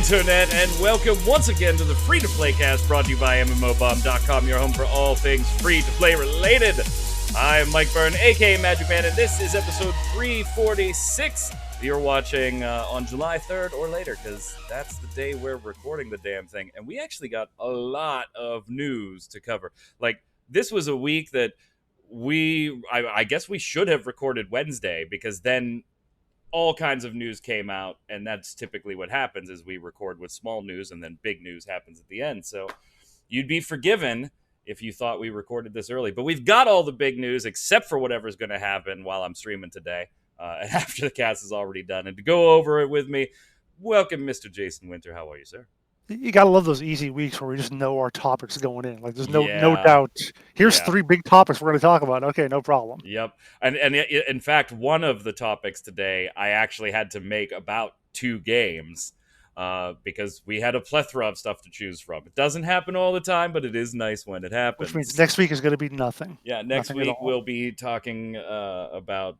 Internet, and welcome once again to the Free-to-Play cast brought to you by MMOBomb.com, your home for all things free-to-play related. I'm Mike Byrne, aka magicman, and this is episode 346. You're watching on July 3rd or later, because that's the day we're recording the damn thing. And we actually got a lot of news to cover. Like, this was a week that I guess we should have recorded Wednesday, because then all kinds of news came out, and that's typically what happens is we record with small news and then big news happens at the end. So you'd be forgiven if you thought we recorded this early, but we've got all the big news except for whatever's going to happen while I'm streaming today after the cast is already done. And to go over it with me, welcome Mr. Jason Winter. How are you, sir? You gotta love those easy weeks where we just know our topics going in. Like, there's no Yeah. doubt. Here's three big topics we're going to talk about. Okay, no problem. Yep. And in fact, one of the topics today, I actually had to make about 2 games because we had a plethora of stuff to choose from. It doesn't happen all the time, but it is nice when it happens. Which means next week is going to be nothing. Yeah, next week we'll be talking about,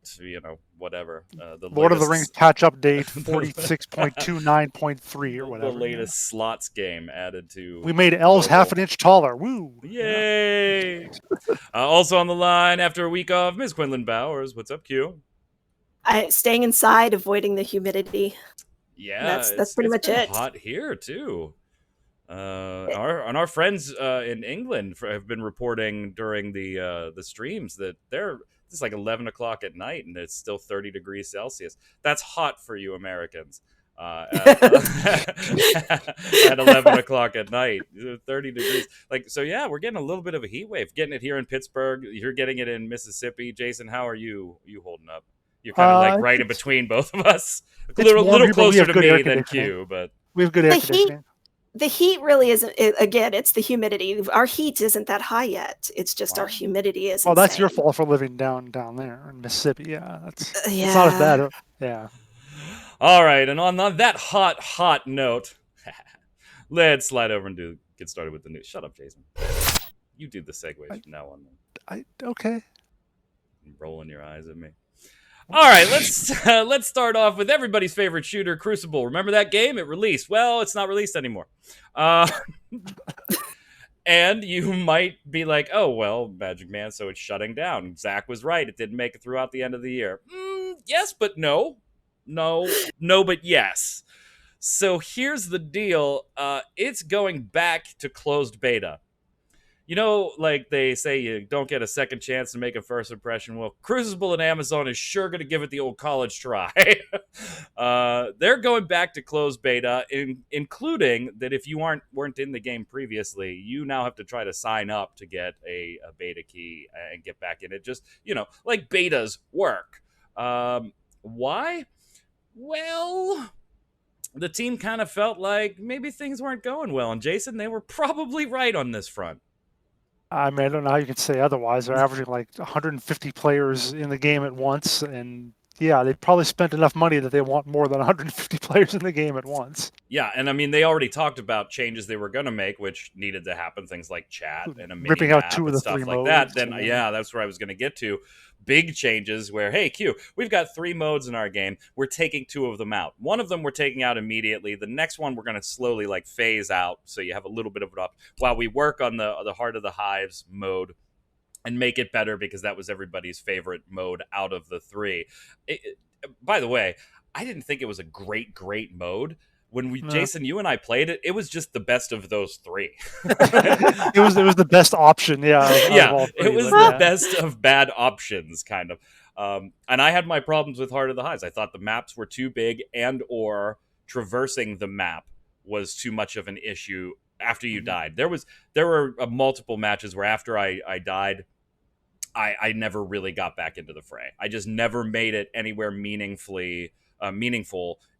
whatever. The Lord of the Rings patch update 46.29.3 or whatever. The latest slots game added to... We made elves half an inch taller. Woo! Yay! Also on the line after a week off, Ms. Quinlan Bowers. What's up, Q? Staying inside, avoiding the humidity. Yeah, that's pretty much it. Hot here too. Our friends in England have been reporting during the streams that it's like 11 o'clock at night and it's still 30 degrees Celsius. That's hot for you Americans. At 11 o'clock at night, 30 degrees. Yeah, we're getting a little bit of a heat wave. Getting it here in Pittsburgh. You're getting it in Mississippi. Jason, how are you holding up? You're kind of right in between both of us. A little closer to me than Q, but we have good air conditioning. The heat really isn't. Again, it's the humidity. Our heat isn't that high yet. It's just our humidity is. Oh, that's your fault for living down there in Mississippi. Yeah, it's not as bad. Yeah. All right, and on that hot note, let's slide over and get started with the news. Shut up, Jason. You do the segues from now on. Okay. You're rolling your eyes at me. All right, let's start off with everybody's favorite shooter, Crucible. Remember that game? It released. Well, it's not released anymore. And you might be like, oh, well, Magic Man, so it's shutting down. Zach was right. It didn't make it throughout the end of the year. Yes, but no. No, but yes. So here's the deal. It's going back to closed beta. You know, like they say, you don't get a second chance to make a first impression. Well, Crucible and Amazon is sure going to give it the old college try. They're going back to closed beta, including that if you weren't in the game previously, you now have to try to sign up to get a beta key and get back in it. Just, like betas work. Why? Well, the team kind of felt like maybe things weren't going well. And Jason, they were probably right on this front. I mean, I don't know how you can say otherwise. They're averaging like 150 players in the game at once, and yeah, they probably spent enough money that they want more than 150 players in the game at once. Yeah, and I mean, they already talked about changes they were going to make, which needed to happen, things like chat and a mini ripping out map 2 of and the stuff 3 like modes. that. Then, yeah, that's where I was going to get to. Big changes where, hey, Q, we've got 3 modes in our game. We're taking 2 of them out. One of them we're taking out immediately. The next one we're going to slowly phase out, so you have a little bit of it up while we work on the Heart of the Hives mode and make it better, because that was everybody's favorite mode out of the 3. By the way, I didn't think it was a great mode. When Jason, you and I played it, it was just the best of those 3. It was the best option, yeah. It was the best of bad options, kind of. And I had my problems with Heart of the Hives. I thought the maps were too big, and or traversing the map was too much of an issue after you died. There were multiple matches where after I died, I never really got back into the fray. I just never made it anywhere meaningful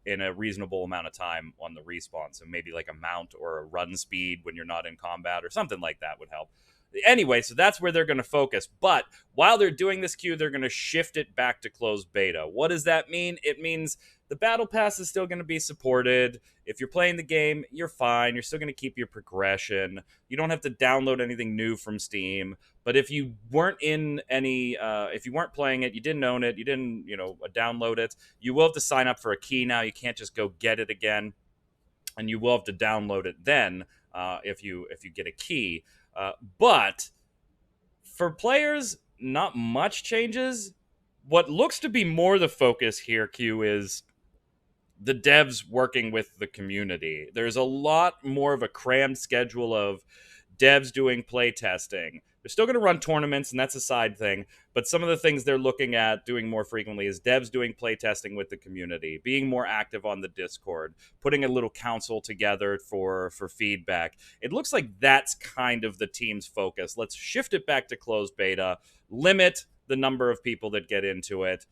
in a reasonable amount of time on the respawn. So maybe like a mount or a run speed when you're not in combat or something like that would help. Anyway, so that's where they're going to focus. But while they're doing this queue, they're going to shift it back to closed beta. What does that mean? It means the battle pass is still going to be supported. If you're playing the game, you're fine. You're still going to keep your progression. You don't have to download anything new from Steam. But if you weren't if you weren't playing it, you didn't own it, you didn't, download it, you will have to sign up for a key now. You can't just go get it again. and you will have to download it then if you get a key. But for players, not much changes. What looks to be more the focus here, Q, is the devs working with the community. There's a lot more of a crammed schedule of devs doing play testing. They're still going to run tournaments, and that's a side thing. But some of the things they're looking at doing more frequently is devs doing play testing with the community, being more active on the Discord, putting a little council together for feedback. It looks like that's kind of the team's focus. Let's shift it back to closed beta, limit the number of people that get into it,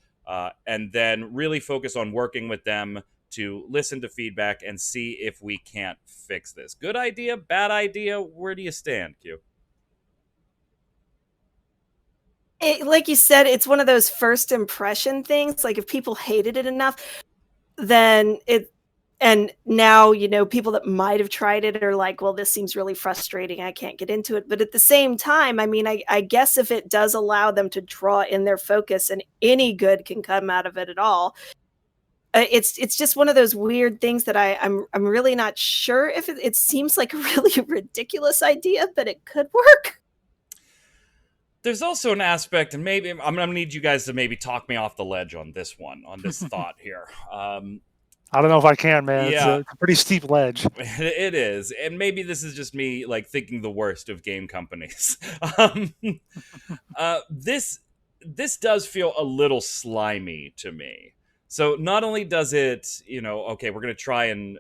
and then really focus on working with them to listen to feedback and see if we can't fix this. Good idea, bad idea? Where do you stand, Q? Like you said, it's one of those first impression things. Like if people hated it enough, then and now, people that might have tried it are like, well, this seems really frustrating. I can't get into it. But at the same time, I mean, I guess if it does allow them to draw in their focus and any good can come out of it at all, it's just one of those weird things that I'm really not sure if it seems like a really ridiculous idea, but it could work. There's also an aspect, and maybe I'm going to need you guys to maybe talk me off the ledge on this thought here. I don't know if I can, man. Yeah. It's a pretty steep ledge. It is, and maybe this is just me like thinking the worst of game companies. This does feel a little slimy to me. So not only does it, okay, we're going to try and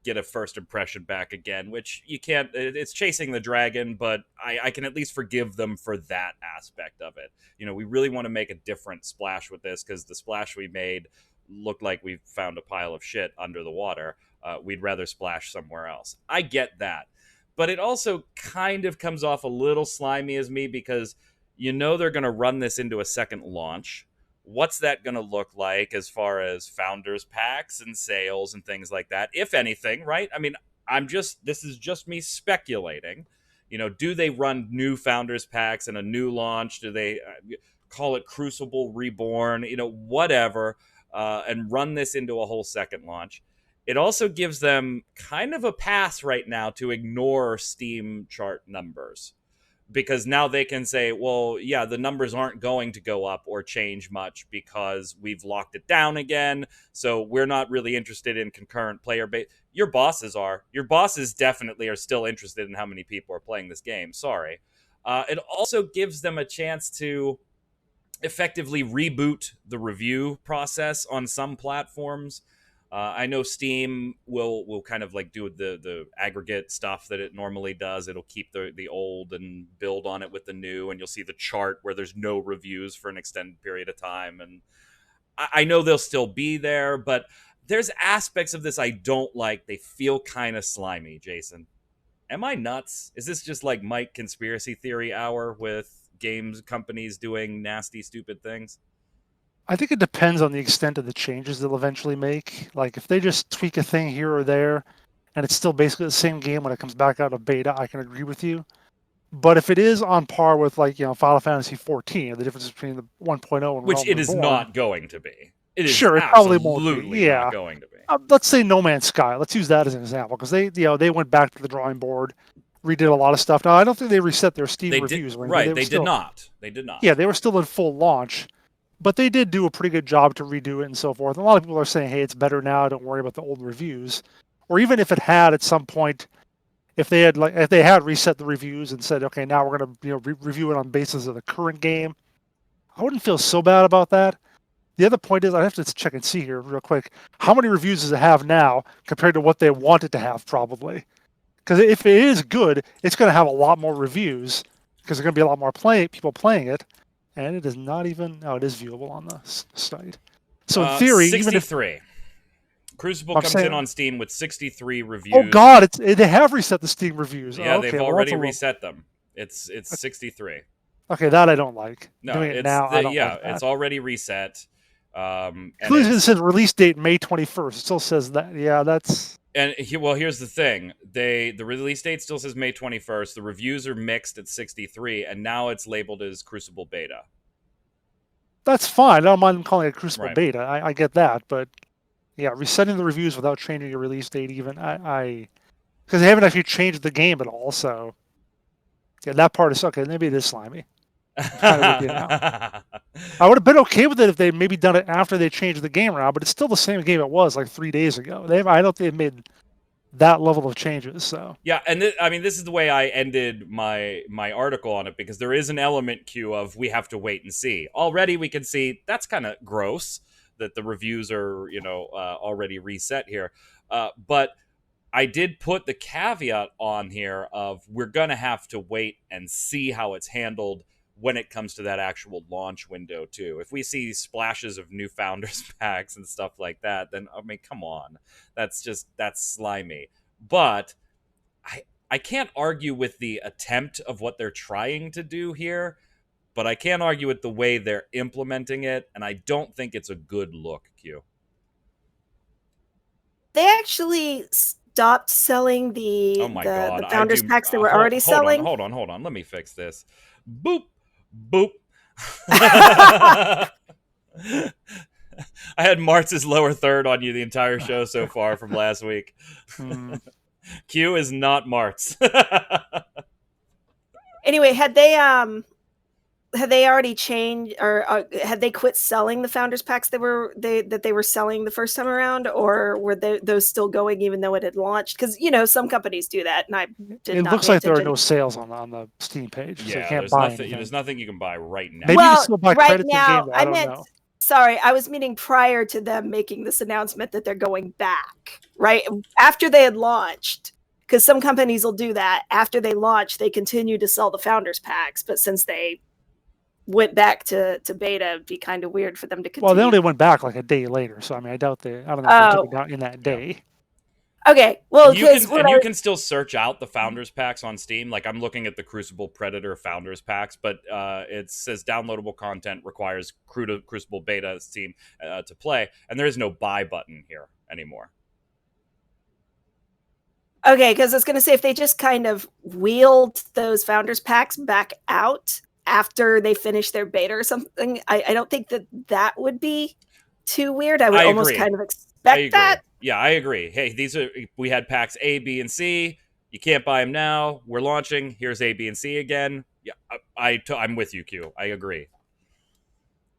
get a first impression back again, which you can't, it's chasing the dragon, but I can at least forgive them for that aspect of it. We really want to make a different splash with this because the splash we made looked like we found a pile of shit under the water. We'd rather splash somewhere else. I get that. But it also kind of comes off a little slimy as me because they're going to run this into a second launch. What's that going to look like as far as founders packs and sales and things like that, if anything, right? I mean, this is just me speculating. Do they run new founders packs and a new launch? Do they call it Crucible Reborn? Whatever, and run this into a whole second launch. It also gives them kind of a pass right now to ignore Steam chart numbers. Because now they can say, well, yeah, the numbers aren't going to go up or change much because we've locked it down again. So we're not really interested in concurrent player base. Your bosses are. Your bosses definitely are still interested in how many people are playing this game. Sorry. It also gives them a chance to effectively reboot the review process on some platforms. I know Steam will kind of like do the aggregate stuff that it normally does. It'll keep the old and build on it with the new, and you'll see the chart where there's no reviews for an extended period of time. And I know they'll still be there, but there's aspects of this I don't like. They feel kind of slimy, Jason. Am I nuts? Is this just like Mike conspiracy theory hour with games companies doing nasty, stupid things? I think it depends on the extent of the changes they'll eventually make. Like if they just tweak a thing here or there, and it's still basically the same game when it comes back out of beta, I can agree with you. But if it is on par with Final Fantasy 14, the difference between the 1.0 and which it is Reborn, not going to be. It is sure, it probably won't be. absolutely not going to be. Let's say No Man's Sky. Let's use that as an example because they went back to the drawing board, redid a lot of stuff. Now I don't think they reset their Steam reviews. Right, they did not. They did not. Yeah, they were still in full launch. But they did do a pretty good job to redo it and so forth. And a lot of people are saying, hey, it's better now. Don't worry about the old reviews. Or even if it had at some point, if they had reset the reviews and said, okay, now we're going to review it on basis of the current game, I wouldn't feel so bad about that. The other point is I have to check and see here real quick. How many reviews does it have now compared to what they want it to have probably? Because if it is good, it's going to have a lot more reviews because there's going to be a lot more people playing it. And it is not even... Oh, it is viewable on the site. So in theory... 63. Crucible comes in on Steam with 63 reviews. Oh, God. They have reset the Steam reviews. Yeah, okay, they've already reset them. It's 63. Okay, that I don't like. No, doing it now, I don't like that. It's already reset. It says release date May 21st. It still says that. Yeah, that's... And here's the thing. The release date still says May 21st. The reviews are mixed at 63, and now it's labeled as Crucible Beta. That's fine. I don't mind them calling it Crucible Beta. I get that, but resetting the reviews without changing your release date even, because they haven't actually changed the game at all, so yeah, that part is okay. Maybe it is slimy. Kind of with you now. I would have been okay with it if they maybe done it after they changed the game around, but it's still the same game it was like 3 days ago. I don't think they've made that level of changes. So yeah, and this is the way I ended my article on it, because there is an element queue of we have to wait and see. Already we can see that's kind of gross that the reviews are already reset here, but I did put the caveat on here of we're gonna have to wait and see how it's handled when it comes to that actual launch window too. If we see splashes of new founders packs and stuff like that, then I mean, come on, that's slimy. But I can't argue with the attempt of what they're trying to do here, but I can't argue with the way they're implementing it, and I don't think it's a good look, Q. They actually stopped selling the founders packs they were already selling. Hold on. Let me fix this. Boop. Boop. I had Martz's lower third on you the entire show so far from last week. Q is not Martz. Anyway, had they already changed, or had they quit selling the founders packs that they were selling the first time around, or were those still going even though it had launched? Because some companies do that, and I did it not looks pay like attention. there are no sales on the Steam page. Yeah, so you can't there's buy nothing. anything. There's nothing you can buy right now. Maybe you still buy right credits now, in game. I don't know. Sorry, I was meaning prior to them making this announcement that they're going back, right? After they had launched, because some companies will do that. After they launch, they continue to sell the founders packs, but since they went back to beta, it'd be kind of weird for them to continue. Well, they only went back like a day later, so I mean, I don't know if they took it down in that day. Okay, well, you can still search out the founders packs on Steam. Like, I'm looking at the Crucible Predator founders packs, but it says downloadable content requires Crucible beta Steam to play, and there is no buy button here anymore. Okay, because I was going to say, if they just kind of wheeled those founders packs back out after they finish their beta or something, I don't think that would be too weird. I would almost kind of expect that. Yeah, I agree. Hey, we had packs A, B, and C. You can't buy them now. We're launching. Here's A, B, and C again. Yeah, I'm with you, Q. I agree.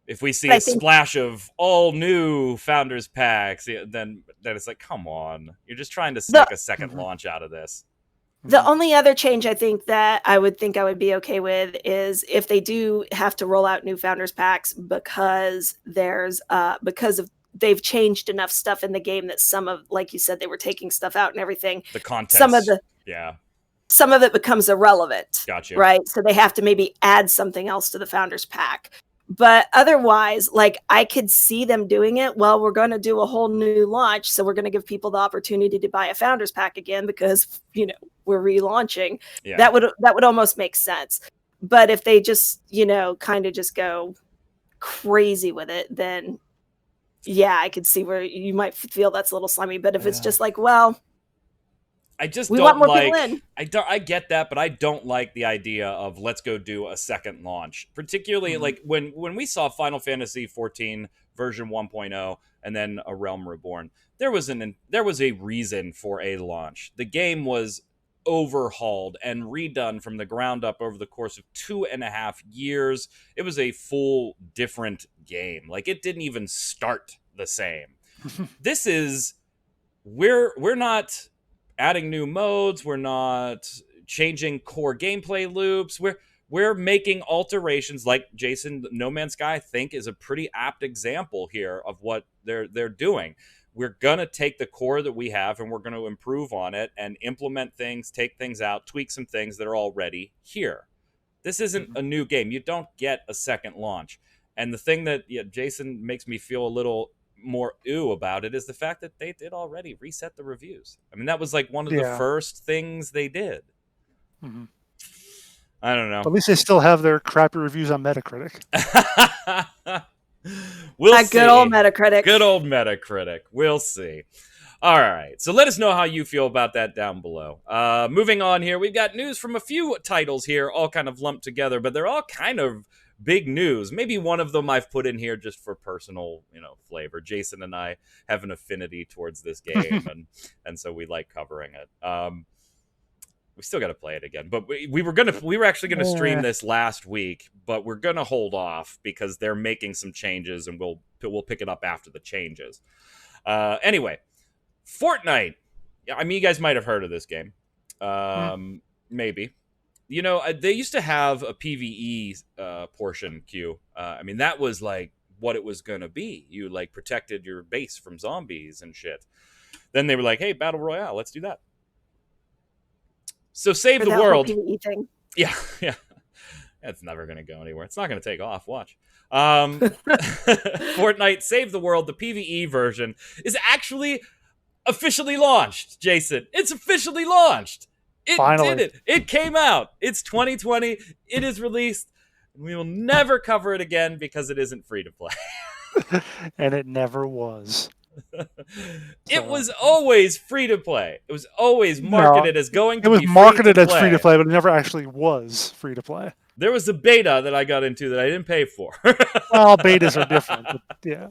If we see a splash of all new founders packs, then it's like, come on. You're just trying to sneak a second launch out of this. The only other change I think that I would be okay with is if they do have to roll out new founders packs because they've changed enough stuff in the game that some of, like you said, they were taking stuff out and everything. The content. Some of it becomes irrelevant. Gotcha. Right? So they have to maybe add something else to the founders pack. But otherwise, like, I could see them doing it. Well, we're going to do a whole new launch, so we're going to give people the opportunity to buy a founders pack again because, we're relaunching. Yeah. That would almost make sense. But if they just, kind of just go crazy with it, then yeah, I could see where you might feel that's a little slimy. But if it's just like, well, I just we don't want more like. people in. I get that, but I don't like the idea of let's go do a second launch. Particularly like when we saw Final Fantasy 14 version 1.0 and then A Realm Reborn, there was a reason for a launch. The game was overhauled and redone from the ground up over the course of 2.5 years. It was a full different game. Like, it didn't even start the same. This is we're not adding new modes, we're not changing core gameplay loops, we're making alterations like Jason No Man's Sky I think is a pretty apt example here of what they're doing. We're going to take the core that we have and we're going to improve on it and implement things, take things out, tweak some things that are already here. This isn't a new game. You don't get a second launch. And the thing that Jason makes me feel a little more about it is the fact that they did already reset the reviews. I mean, that was like one of the first things they did. I don't know. At least they still have their crappy reviews on Metacritic. We'll see. Good old Metacritic. Good old Metacritic. We'll see. All right, so let us know how you feel about that down below. Moving on here, we've got news from a few titles here, all kind of lumped together, but they're all kind of big news. Maybe one of them I've put in here just for personal, flavor. Jason and I have an affinity towards this game, and so we like covering it. We still got to play it again, but we were actually gonna stream this last week, but we're gonna hold off because they're making some changes, and we'll pick it up after the changes. Anyway. Fortnite. I mean, you guys might have heard of this game. Maybe. They used to have a PvE portion, Q. I mean, that was like what it was going to be. You like protected your base from zombies and shit. Then they were like, hey, Battle Royale, let's do that. So Save the World. PvE thing. Yeah. That's never going to go anywhere. It's not going to take off. Watch. Fortnite Save the World, the PvE version, is actually officially launched, Jason. It's officially launched. It Finally. did it. It came out. It's 2020. It is released. We will never cover it again because it isn't free to play. And it never was. It was always free to play. It was always marketed as going to be free to play. It was marketed as free to play, but it never actually was free to play. There was a beta that I got into that I didn't pay for. Well, betas are different. But yeah.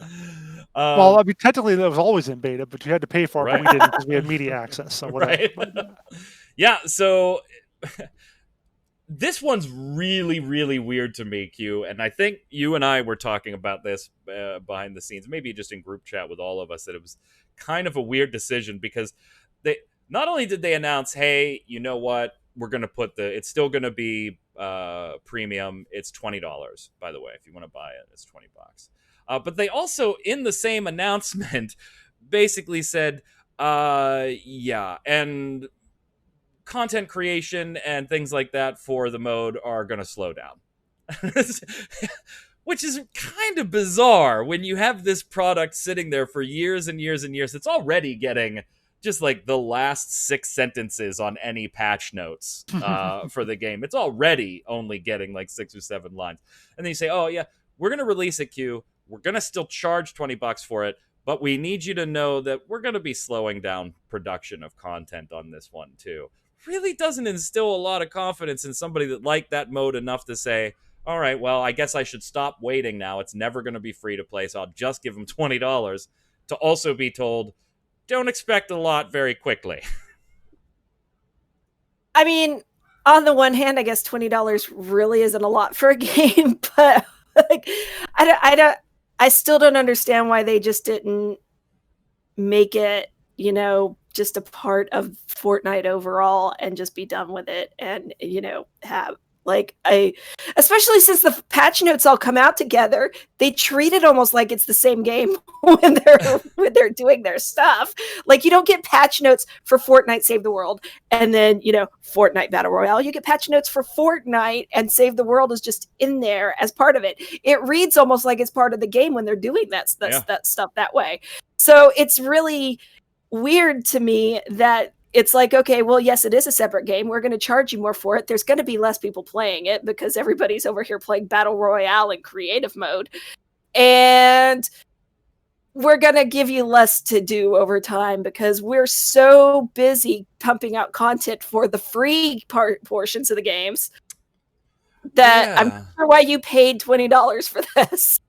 Well, I mean, technically that was always in beta, but you had to pay for it, but we didn't because we had media access. So whatever. Right. But, yeah. So this one's really, really weird to me, Q. And I think you and I were talking about this behind the scenes, maybe just in group chat with all of us, that it was kind of a weird decision because they not only did they announce, hey, you know what, we're going to put it's still going to be premium. It's $20, by the way. If you want to buy it, it's $20. But they also, in the same announcement, basically said, yeah, and content creation and things like that for the mode are going to slow down. Which is kind of bizarre when you have this product sitting there for years and years and years. It's already getting just like the last 6 sentences on any patch notes for the game. It's already only getting like 6 or 7 lines. And then you say, oh, yeah, we're going to release it, Q. We're going to still charge $20 for it, but we need you to know that we're going to be slowing down production of content on this one, too. Really doesn't instill a lot of confidence in somebody that liked that mode enough to say, all right, well, I guess I should stop waiting now. It's never going to be free to play, so I'll just give them $20 to also be told, don't expect a lot very quickly. I mean, on the one hand, I guess $20 really isn't a lot for a game, but like, I still don't understand why they just didn't make it, just a part of Fortnite overall and just be done with it and, have especially since the patch notes all come out together, they treat it almost like it's the same game when they're doing their stuff. Like, you don't get patch notes for Fortnite Save the World and then, Fortnite Battle Royale. You get patch notes for Fortnite, and Save the World is just in there as part of it. It reads almost like it's part of the game when they're doing that stuff that way. So it's really weird to me that it's like, okay, well, yes, it is a separate game. We're going to charge you more for it. There's going to be less people playing it because everybody's over here playing Battle Royale in creative mode. And we're going to give you less to do over time because we're so busy pumping out content for the free portions of the games that I'm not sure why you paid $20 for this.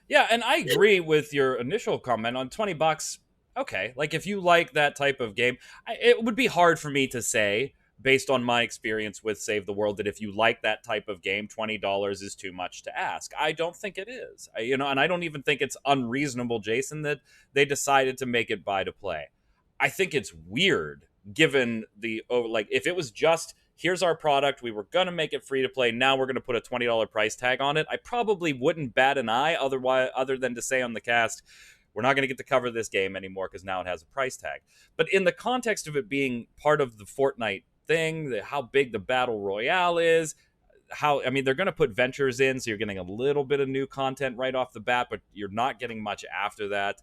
Yeah, and I agree with your initial comment on $20. Okay, like if you like that type of game, it would be hard for me to say, based on my experience with Save the World, that if you like that type of game, $20 is too much to ask. I don't think it is. And I don't even think it's unreasonable, Jason, that they decided to make it buy to play. I think it's weird, given if it was just, here's our product, we were going to make it free to play, now we're going to put a $20 price tag on it, I probably wouldn't bat an eye other than to say on the cast, we're not going to get to cover this game anymore because now it has a price tag. But in the context of it being part of the Fortnite thing, how big the Battle Royale is, they're going to put ventures in, so you're getting a little bit of new content right off the bat, but you're not getting much after that.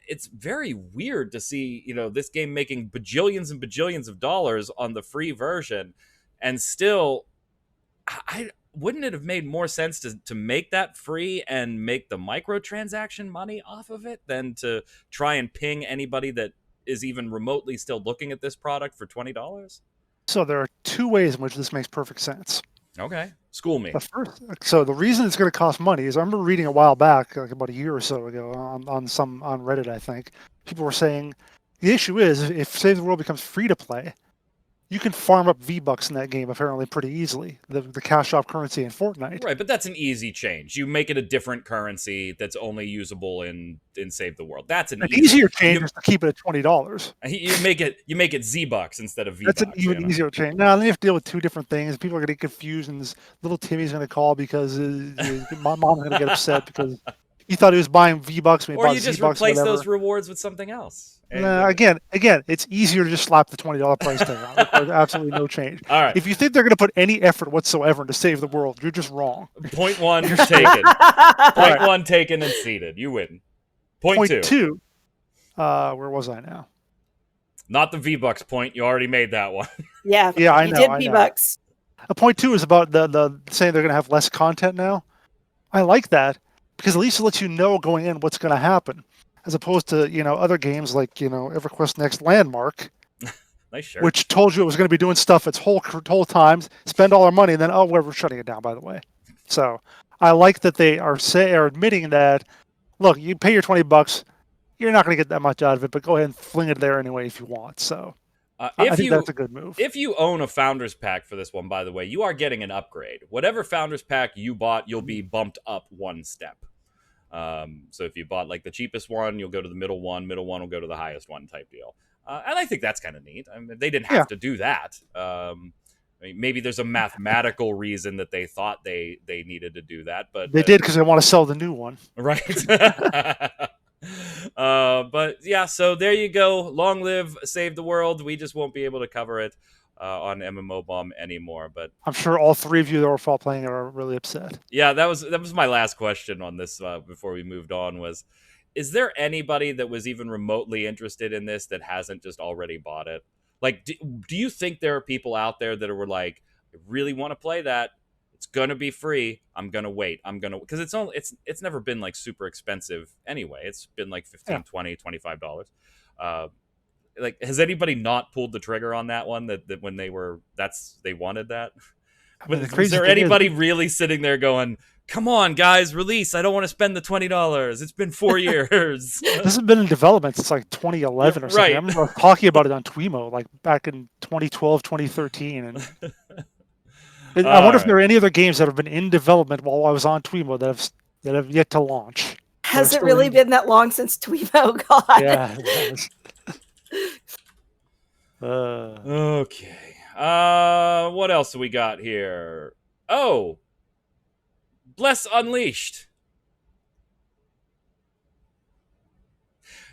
It's very weird to see, this game making bajillions and bajillions of dollars on the free version, and still, wouldn't it have made more sense to make that free and make the microtransaction money off of it than to try and ping anybody that is even remotely still looking at this product for $20? So there are two ways in which this makes perfect sense. Okay, school me. So the reason it's going to cost money is I remember reading a while back, like about a year or so ago, on Reddit, I think, people were saying the issue is if Save the World becomes free to play, you can farm up V-Bucks in that game apparently pretty easily, the cash shop currency in Fortnite. Right, but that's an easy change. You make it a different currency that's only usable in Save the World. That's an easier change is to keep it at $20. You make it Z-Bucks instead of V-Bucks. That's an even easier change. Now then you have to deal with two different things. People are going to get confused, and this little Timmy's going to call because my mom's going to get upset because he thought he was buying V-Bucks when he bought Z-Bucks. Or you just replace those rewards with something else. Again, it's easier to just slap the $20 price tag on it. There's absolutely no change. All right. If you think they're going to put any effort whatsoever into Save the World, you're just wrong. Point one taken. Point one taken and seated. You win. Point two. Where was I now? Not the V-Bucks point. You already made that one. Yeah, I know. You did V-Bucks. Point two is about the saying they're going to have less content now. I like that because at least it lets you know going in what's going to happen, as opposed to other games like EverQuest Next Landmark, nice shirt. Which told you it was going to be doing stuff its whole times, spend all our money, and then we're shutting it down. By the way, so I like that they are admitting that. Look, you pay your $20. You're not going to get that much out of it, but go ahead and fling it there anyway if you want. So I think that's a good move. If you own a Founders Pack for this one, by the way, you are getting an upgrade. Whatever Founders Pack you bought, you'll be bumped up one step. So if you bought like the cheapest one, you'll go to the middle one will go to the highest one type deal. And I think that's kind of neat. I mean, they didn't have to do that. I mean, maybe there's a mathematical reason that they thought they needed to do that, but they did because they want to sell the new one. Right. But yeah, so there you go. Long live Save the World. We just won't be able to cover it on MMO Bomb anymore, but I'm sure all three of you that were playing it are really upset. Yeah, that was my last question on this before we moved on was, is there anybody that was even remotely interested in this that hasn't just already bought it? Like, do you think there are people out there that were like, I really want to play that. It's going to be free. I'm going to wait. Because it's never been like super expensive anyway. It's been like $15, $20, $25. Like, has anybody not pulled the trigger on that one that when they wanted that? I mean, was there anybody really sitting there going, come on, guys, release. I don't want to spend the $20. It's been 4 years. This has been in development since like 2011 or something. Right. I remember talking about it on Twimo like back in 2012, 2013. And I wonder if there are any other games that have been in development while I was on Twimo that have yet to launch. Has it really been that long since Twimo? God. Yeah. It has. Okay. What else do we got here? Oh, Bless Unleashed.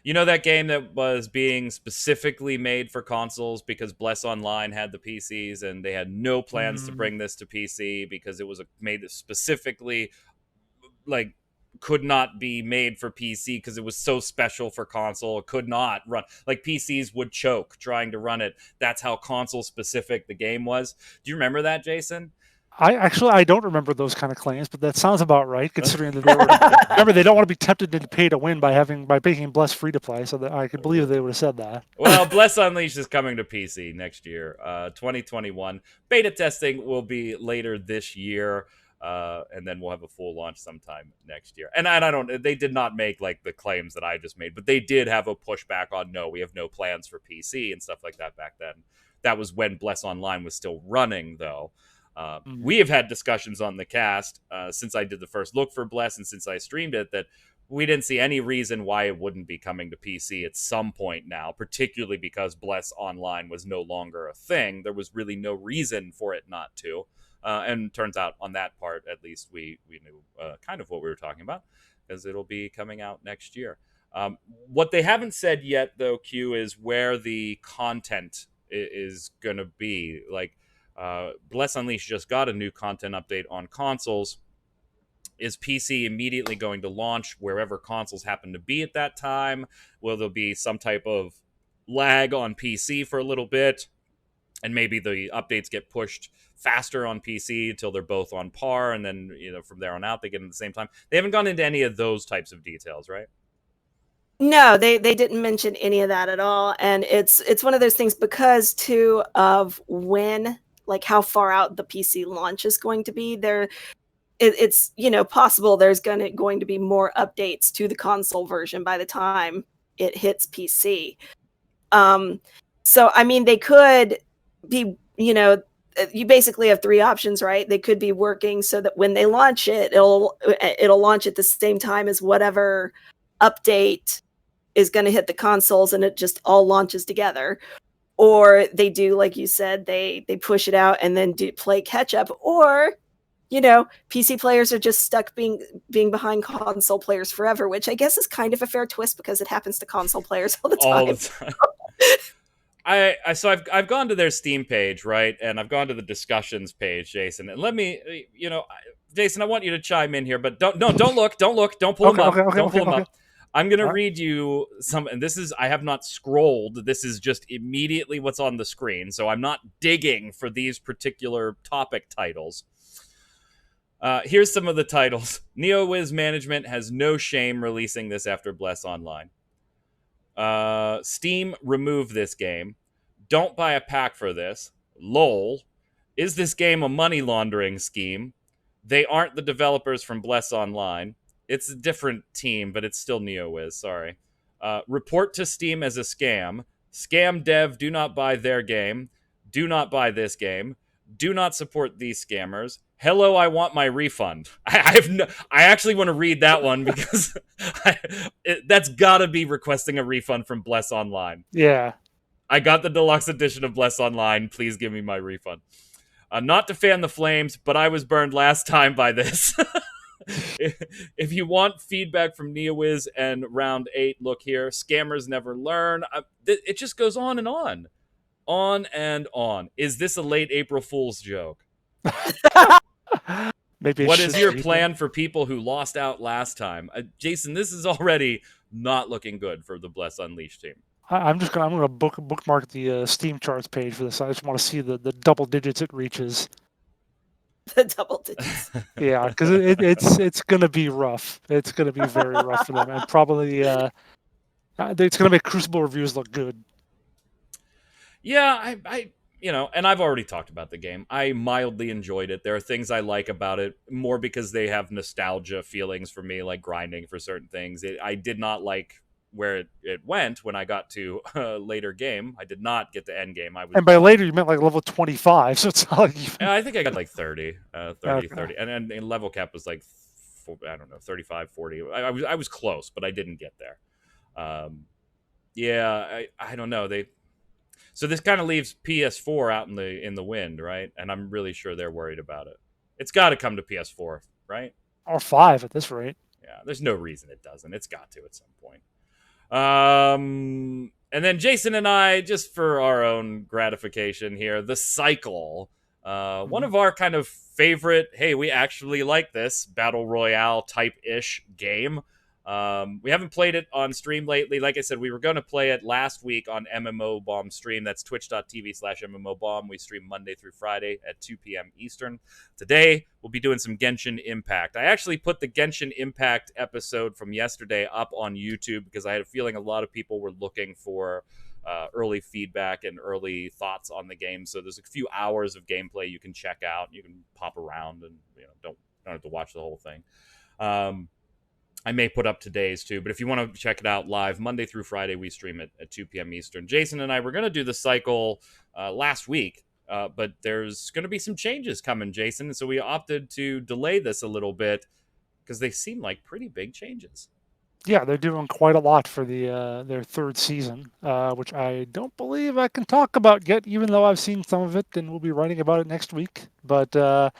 You know that game that was being specifically made for consoles because Bless Online had the PCs and they had no plans to bring this to PC because it was made specifically like could not be made for PC because it was so special for console. It could not run. Like PCs would choke trying to run it. That's how console specific the game was. Do you remember that, Jason? I don't remember those kind of claims, but that sounds about right considering that remember they don't want to be tempted to pay to win by making Bless free to play, so that I could believe they would have said that. Well, Bless Unleashed is coming to PC next year, 2021. Beta testing will be later this year. And then we'll have a full launch sometime next year. And they did not make like the claims that I just made, but they did have a pushback on we have no plans for PC and stuff like that back then. That was when Bless Online was still running, though. We have had discussions on the cast since I did the first look for Bless and since I streamed it that we didn't see any reason why it wouldn't be coming to PC at some point now, particularly because Bless Online was no longer a thing. There was really no reason for it not to. And turns out on that part, at least, we knew kind of what we were talking about, because it'll be coming out next year. What they haven't said yet, though, Q, is where the content is going to be. Like, Bless Unleashed just got a new content update on consoles. Is PC immediately going to launch wherever consoles happen to be at that time? Will there be some type of lag on PC for a little bit? And maybe the updates get pushed faster on PC until they're both on par, and then from there on out they get them at the same time. They haven't gone into any of those types of details, right? No, they didn't mention any of that at all, and it's one of those things because too of when, like, how far out the PC launch is going to be. It's possible there's going to be more updates to the console version by the time it hits PC. So I mean, they could be, you basically have three options, right? They could be working so that when they launch it, it'll launch at the same time as whatever update is going to hit the consoles, and it just all launches together. Or they do, like you said, they push it out and then play catch up. Or PC players are just stuck being behind console players forever, which I guess is kind of a fair twist because it happens to console players all the time. All the time. So I've gone to their Steam page, right, and I've gone to the discussions page, Jason. And let me, Jason, I want you to chime in here, but don't look, don't pull them up, don't pull them up. I'm gonna read you some, and this is, I have not scrolled. This is just immediately what's on the screen, so I'm not digging for these particular topic titles. Here's some of the titles. NeoWiz management has no shame releasing this after Bless Online. Steam remove this game. Don't buy a pack for this. LOL. Is this game a money laundering scheme? They aren't the developers from Bless Online. It's a different team, but it's still NeoWiz. Sorry. Report to Steam as a scam. Scam dev, do not buy their game. Do not buy this game. Do not support these scammers. Hello, I want my refund. I actually want to read that one because that's got to be requesting a refund from Bless Online. Yeah. I got the deluxe edition of Bless Online. Please give me my refund. Not to fan the flames, but I was burned last time by this. If you want feedback from NeoWiz and Round 8, look here. Scammers never learn. It just goes on and on. On and on. Is this a late April Fool's joke? Maybe. What is your plan for people who lost out last time? Jason, this is already not looking good for the Bless Unleashed team. I'm gonna bookmark the Steam charts page for this. I just want to see the double digits it reaches. The double digits. Yeah, because it's gonna be rough. It's gonna be very rough for them, and probably it's gonna make Crucible reviews look good. Yeah, I and I've already talked about the game. I mildly enjoyed it. There are things I like about it, more because they have nostalgia feelings for me, like grinding for certain things. I did not like where it went when I got to a later game. I did not get to end game. And by later, you meant like level 25, so it's not like even... I think I got like 30, Okay. 30. And level cap was like, I don't know, 35, 40. I was close, but I didn't get there. I don't know. So this kind of leaves PS4 out in the wind, right? And I'm really sure they're worried about it. It's got to come to PS4, right? Or 5 at this rate. Yeah, there's no reason it doesn't. It's got to at some point. And then Jason and I, just for our own gratification here, The Cycle. One of our kind of favorite, hey, we actually like this Battle Royale type-ish game. We haven't played it on stream lately. Like I said, we were going to play it last week on MMO Bomb stream. That's twitch.tv/MMO Bomb. We stream Monday through Friday at 2 p.m. Eastern. Today, we'll be doing some Genshin Impact. I actually put the Genshin Impact episode from yesterday up on YouTube because I had a feeling a lot of people were looking for early feedback and early thoughts on the game. So there's a few hours of gameplay you can check out. You can pop around and don't have to watch the whole thing. I may put up today's too, but if you want to check it out live, Monday through Friday, we stream it at 2 p.m. Eastern. Jason and I were going to do the cycle last week, but there's going to be some changes coming, Jason. So we opted to delay this a little bit because they seem like pretty big changes. Yeah, they're doing quite a lot for their third season, which I don't believe I can talk about yet, even though I've seen some of it, and we'll be writing about it next week. But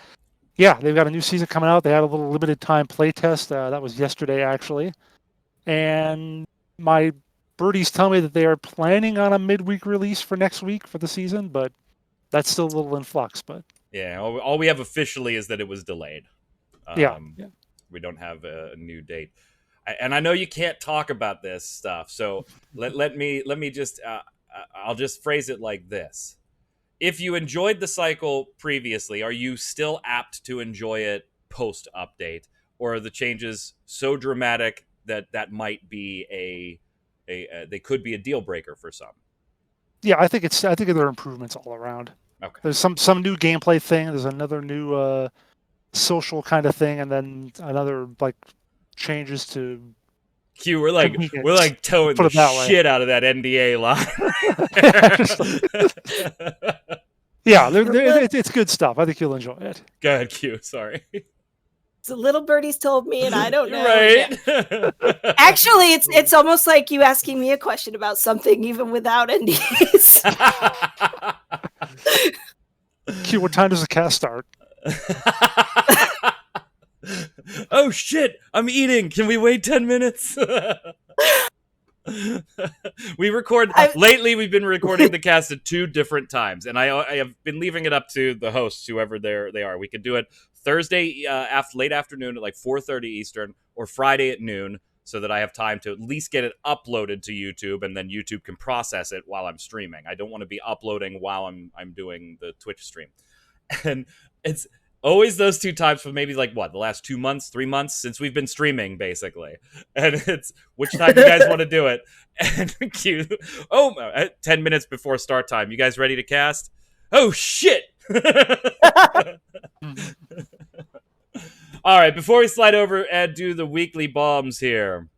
yeah, they've got a new season coming out. They had a little limited time play test. That was yesterday, actually. And my birdies tell me that they are planning on a midweek release for next week for the season, but that's still a little in flux. But yeah, all we have officially is that it was delayed. Yeah. We don't have a new date. And I know you can't talk about this stuff, so let me just I'll just phrase it like this. If you enjoyed the cycle previously, are you still apt to enjoy it post-update? Or are the changes so dramatic that might be they could be a deal breaker for some. Yeah, I think there are improvements all around. Okay. There's some new gameplay thing. There's another new social kind of thing, and then another like changes to Q, we're like towing Put the it that way. shit out of that NDA line. Yeah, it's good stuff. I think you'll enjoy it. Go ahead, Q. Sorry. So little birdies told me, and I don't know. Right. Actually, it's almost like you asking me a question about something, even without NDAs. Q, what time does the cast start? Oh shit! I'm eating. Can we wait 10 minutes? We record lately. We've been recording the cast at 2 different times, and I have been leaving it up to the hosts, whoever they are. We could do it Thursday late afternoon at like 4:30 Eastern, or Friday at noon, so that I have time to at least get it uploaded to YouTube, and then YouTube can process it while I'm streaming. I don't want to be uploading while I'm doing the Twitch stream, and it's always those 2 times for maybe like the last 2 months, 3 months since we've been streaming, basically. And it's which time you guys want to do it. And Q, 10 minutes before start time. You guys ready to cast? Oh shit! All right, before we slide over and do the weekly bombs here.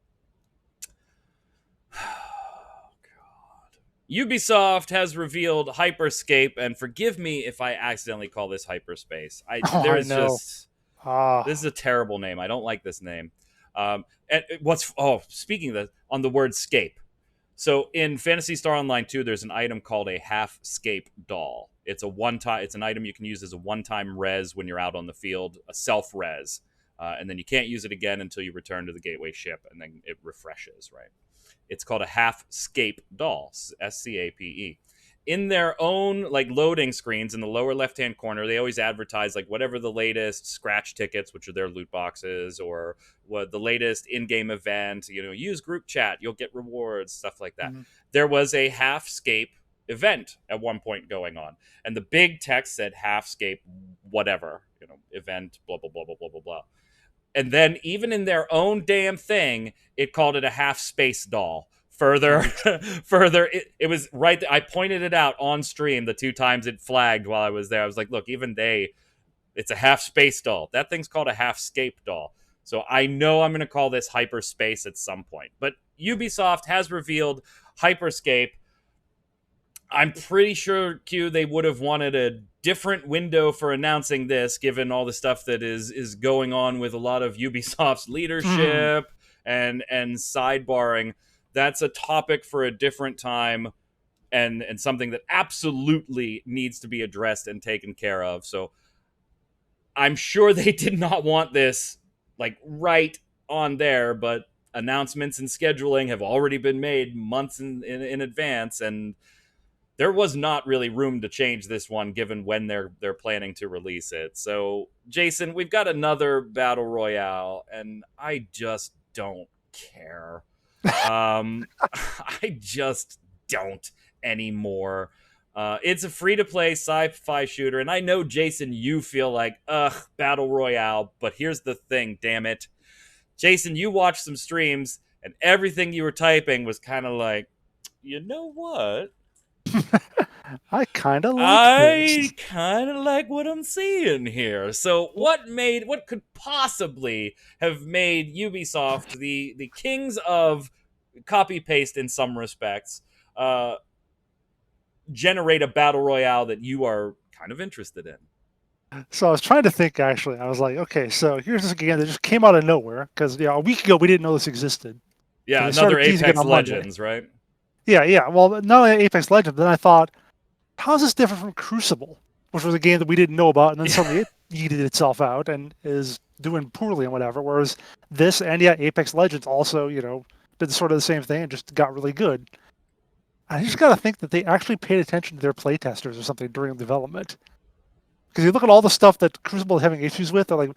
Ubisoft has revealed Hyper Scape, and forgive me if I accidentally call this hyperspace. This is a terrible name. I don't like this name. Speaking of that, on the word scape. So in Phantasy Star Online 2, there's an item called a half scape doll. It's an item you can use as a one-time res when you're out on the field, a self-res. And then you can't use it again until you return to the gateway ship, and then it refreshes, right? It's called a half scape doll, SCAPE. In their own loading screens in the lower left-hand corner, they always advertise whatever the latest scratch tickets, which are their loot boxes, or what the latest in-game event. Use group chat, you'll get rewards, stuff like that. Mm-hmm. There was a half scape event at one point going on, and the big text said half scape whatever, event, blah blah blah blah blah blah blah. And then even in their own damn thing, it called it a half space doll. Further, it was right. I pointed it out on stream the 2 times it flagged while I was there. I was like, look, it's a half space doll. That thing's called a half scape doll. So I know I'm going to call this hyperspace at some point. But Ubisoft has revealed Hyperscape. I'm pretty sure, Q, they would have wanted a different window for announcing this, given all the stuff that is going on with a lot of Ubisoft's leadership and sidebarring. That's a topic for a different time, and something that absolutely needs to be addressed and taken care of. So I'm sure they did not want this right on there, but announcements and scheduling have already been made months in advance, and there was not really room to change this one given when they're planning to release it. So, Jason, we've got another battle royale, and I just don't care. I just don't anymore. It's a free-to-play sci-fi shooter, and I know, Jason, you feel like, battle royale, but here's the thing, damn it. Jason, you watched some streams, and everything you were typing was kind of like, you know what? I kind of like what I'm seeing here. So what could possibly have made Ubisoft the kings of copy paste in some respects generate a battle royale that you are kind of interested in? So I was trying to think, actually. I was like, okay, so here's this game that just came out of nowhere, because a week ago we didn't know this existed. Yeah, another Apex Legends, right? Yeah. Well, not only Apex Legends, then I thought, how is this different from Crucible, which was a game that we didn't know about, and then suddenly it yeeted itself out and is doing poorly and whatever. Whereas this and Apex Legends also, did sort of the same thing and just got really good. I just got to think that they actually paid attention to their playtesters or something during development. Because you look at all the stuff that Crucible is having issues with, they're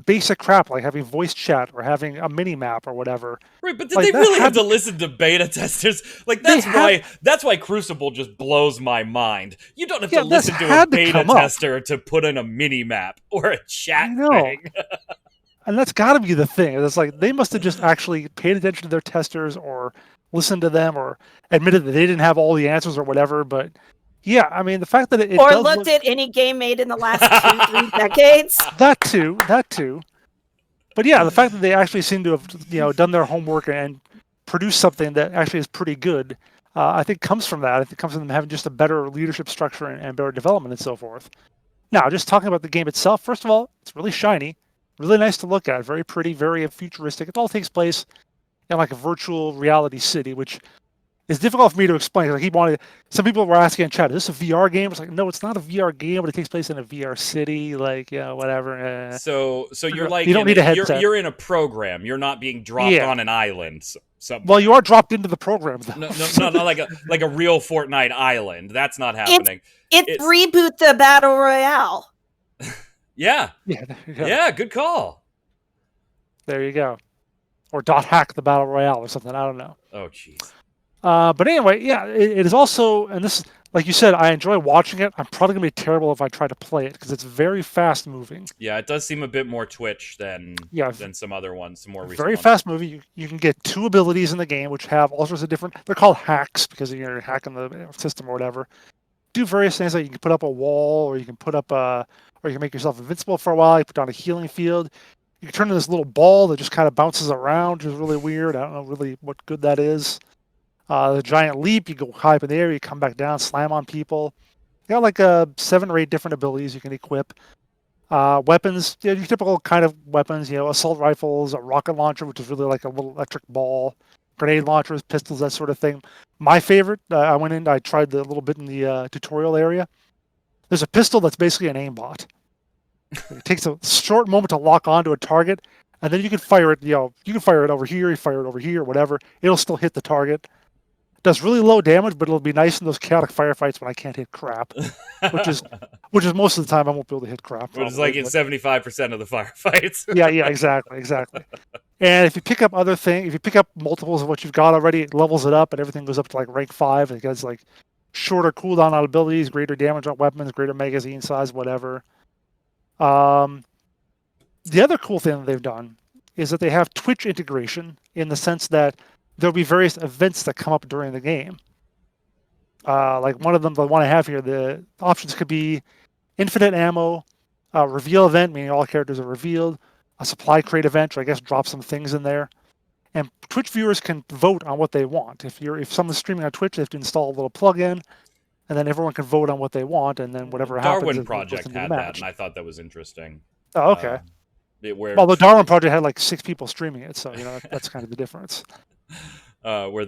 basic crap, like having voice chat or having a mini map or whatever. Right, but did they really have to listen to beta testers? That's why Crucible just blows my mind. You don't have to listen to a beta tester to put in a mini map or a chat thing. And that's got to be the thing. It's they must have just actually paid attention to their testers or listened to them or admitted that they didn't have all the answers or whatever. But yeah, I mean, the fact that it or does looked look, at any game made in the last 2-3 decades. that too. But yeah, the fact that they actually seem to have done their homework and produced something that actually is pretty good, I think comes from that. I think it comes from them having just a better leadership structure and better development and so forth. Now, just talking about the game itself, first of all, it's really shiny, really nice to look at, very pretty, very futuristic. It all takes place in like a virtual reality city, which is difficult for me to explain. I keep wanting. Some people were asking in chat, "Is this a VR game?" It's like, no, it's not a VR game, but it takes place in a VR city, like whatever. So you're like you don't need a headset. You're in a program. You're not being dropped on an island. Well, you are dropped into the program, though. No, not like a real Fortnite island. That's not happening. It's reboot the battle royale. Yeah. Yeah. Good call. There you go. Or .hack the battle royale or something. I don't know. Oh, jeez. But anyway, yeah, it is also, and this, like you said, I enjoy watching it. I'm probably gonna be terrible if I try to play it because it's very fast moving. Yeah, it does seem a bit more Twitch than some other ones, some more recent very ones. fast moving. You can get 2 abilities in the game, which have all sorts of different. They're called hacks because you're hacking the system or whatever. Do various things like you can put up a wall, or you can put up or you can make yourself invincible for a while. You put down a healing field. You can turn into this little ball that just kind of bounces around, which is really weird. I don't know really what good that is. The giant leap, you go high up in the air, you come back down, slam on people. You got like 7 or 8 different abilities you can equip. Weapons, your typical kind of weapons, assault rifles, a rocket launcher, which is really like a little electric ball, grenade launchers, pistols, that sort of thing. My favorite, I went in, I tried the little bit in the tutorial area. There's a pistol that's basically an aimbot. It takes a short moment to lock onto a target, and then you can fire it. You can fire it over here, you fire it over here, whatever. It'll still hit the target. Does really low damage, but it'll be nice in those chaotic firefights when I can't hit crap, which is most of the time I won't be able to hit crap. Which is like in 75% of the firefights. yeah, exactly. And if you pick up other things, if you pick up multiples of what you've got already, it levels it up, and everything goes up to like rank 5. It gets like shorter cooldown on abilities, greater damage on weapons, greater magazine size, whatever. The other cool thing that they've done is that they have Twitch integration in the sense that there'll be various events that come up during the game. Like one of them, the one I have here, the options could be infinite ammo, reveal event, meaning all characters are revealed, a supply crate event, or I guess drop some things in there. And Twitch viewers can vote on what they want. If someone's streaming on Twitch, they have to install a little plugin, and then everyone can vote on what they want, and then whatever happens. Darwin Project had that, and I thought that was interesting. Oh, okay. Well, the Darwin Project had like 6 people streaming it, so that's kind of the difference. Where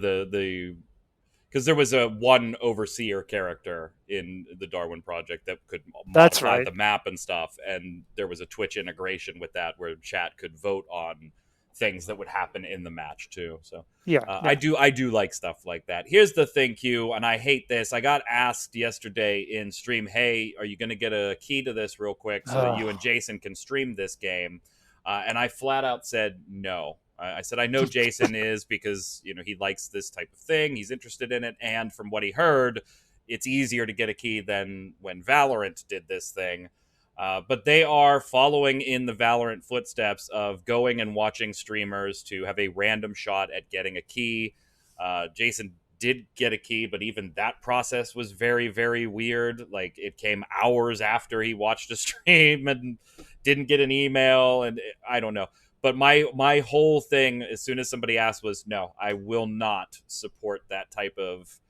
because there was one overseer character in the Darwin Project that could modify the map and stuff, and there was a Twitch integration with that where chat could vote on things that would happen in the match too. So yeah. I do like stuff like that. Here's the thing, Q, and I hate this. I got asked yesterday in stream, hey, are you going to get a key to this real quick so that you and Jason can stream this game? And I flat out said no. I said, I know Jason is because, he likes this type of thing. He's interested in it. And from what he heard, it's easier to get a key than when Valorant did this thing. But they are following in the Valorant footsteps of going and watching streamers to have a random shot at getting a key. Jason did get a key, but even that process was very, very weird. Like, it came hours after he watched a stream and didn't get an email, and I don't know. But my whole thing, as soon as somebody asked, was, no, I will not support that type of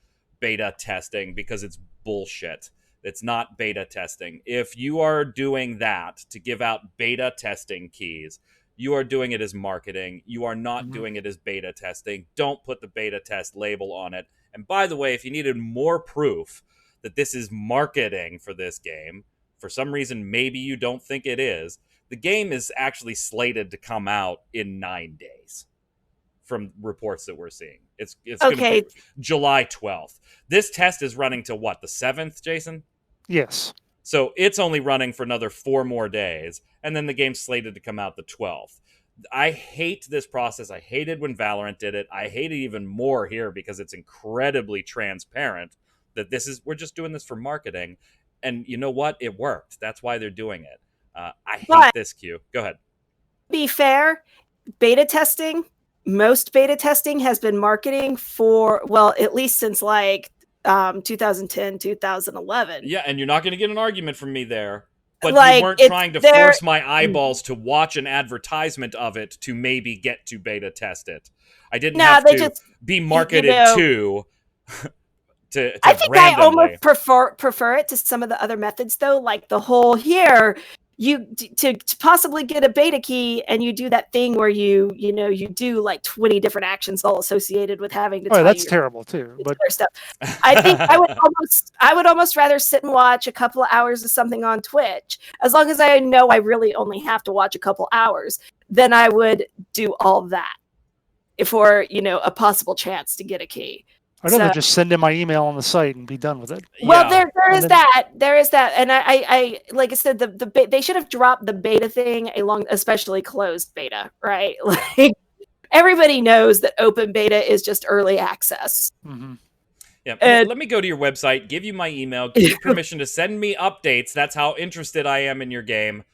beta testing because it's bullshit. It's not beta testing. If you are doing that to give out beta testing keys, you are doing it as marketing. You are not doing it as beta testing. Don't put the beta test label on it. And by the way, if you needed more proof that this is marketing for this game, for some reason maybe you don't think it is, the game is actually slated to come out in 9 days from reports that we're seeing. It's going to be July 12th. This test is running to what, the 7th, Jason? Yes. So it's only running for another 4 more days, and then the game's slated to come out the 12th. I hate this process. I hated when Valorant did it. I hate it even more here because it's incredibly transparent that we're just doing this for marketing. And you know what? It worked. That's why they're doing it. I hate this, Q. Go ahead. Be fair, beta testing most beta testing has been marketing for, well, at least since like 2010, 2011. Yeah, and you're not going to get an argument from me there. But Like, you weren't trying to they're- force my eyeballs to watch an advertisement of it to maybe get to beta test it. I didn't have they to just, be marketed to I think randomly. I almost prefer it to some of the other methods, though. Like the whole here, you to possibly get a beta key, and you do that thing where you do like 20 different actions all associated with having to. Oh, that's terrible too. But stuff. I think I would almost rather sit and watch a couple of hours of something on Twitch, as long as I know I really only have to watch a couple hours. Then I would do all that for a possible chance to get a key. I'd rather just send in my email on the site and be done with it. Well, there is that, and I like I said, they should have dropped the beta thing especially closed beta, right? Like everybody knows that open beta is just early access. Mm-hmm. Yeah, let me go to your website, give you my email, give you permission to send me updates. That's how interested I am in your game.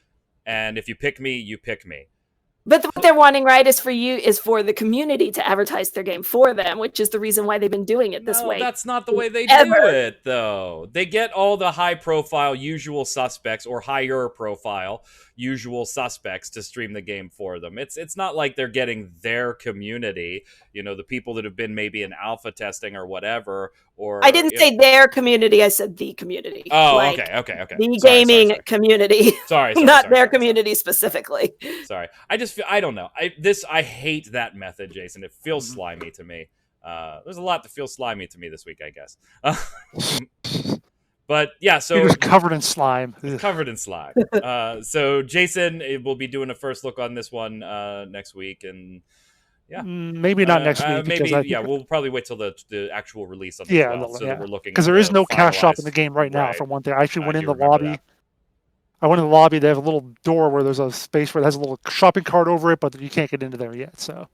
And if you pick me, you pick me. But what they're wanting, right, is for the community to advertise their game for them, which is the reason why they've been doing it this way. That's not the way they do it, though. They get all the high-profile usual suspects or higher-profile usual suspects to stream the game for them. It's not like they're getting their community, the people that have been maybe in alpha testing or whatever. Or I didn't say their community. I said the community. Oh, okay. The gaming community. Sorry, not their community specifically. Sorry. I don't know. I hate that method, Jason. It feels slimy to me. There's a lot that feels slimy to me this week, I guess. But yeah, so it was covered in slime. Covered in slime. So Jason will be doing a first look on this one next week, and yeah, maybe not next week. Maybe we'll probably wait till the actual release of it so that we're looking, because there is no cash shop in the game right now. For one thing, I actually went in the lobby. That. I went in the lobby. They have a little door where there's a space where it has a little shopping cart over it, but you can't get into there yet. So,